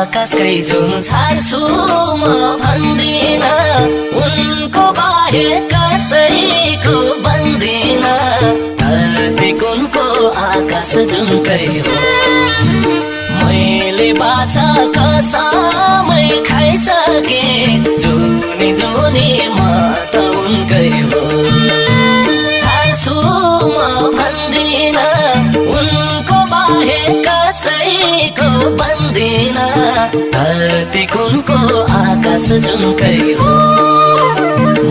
आकाशकै जुन छाड्छु म भन्दिन उनको बाहेक कसैको बन्दिन धरती कुनको आकाश जुनकै हो मैले बाछा कसमै खाइसके जुनी जुनी म त उनकै हो छाड्छु म भन्दिन उनको बाहेक कसैको बन्दिन धरती कुनको आकाश जुनकै हो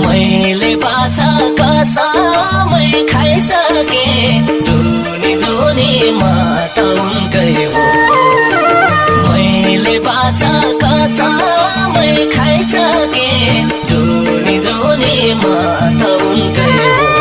मैले बाछा कसमै खाइसके जुनी जुनी म त उनकै हो मैले बाछा कसमै खाइसके जुनी जुनी म त उनकै हो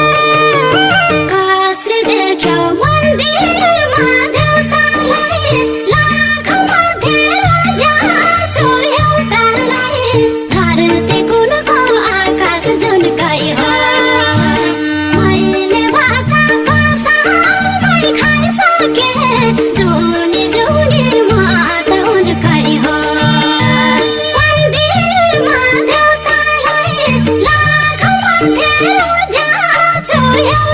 Yeah.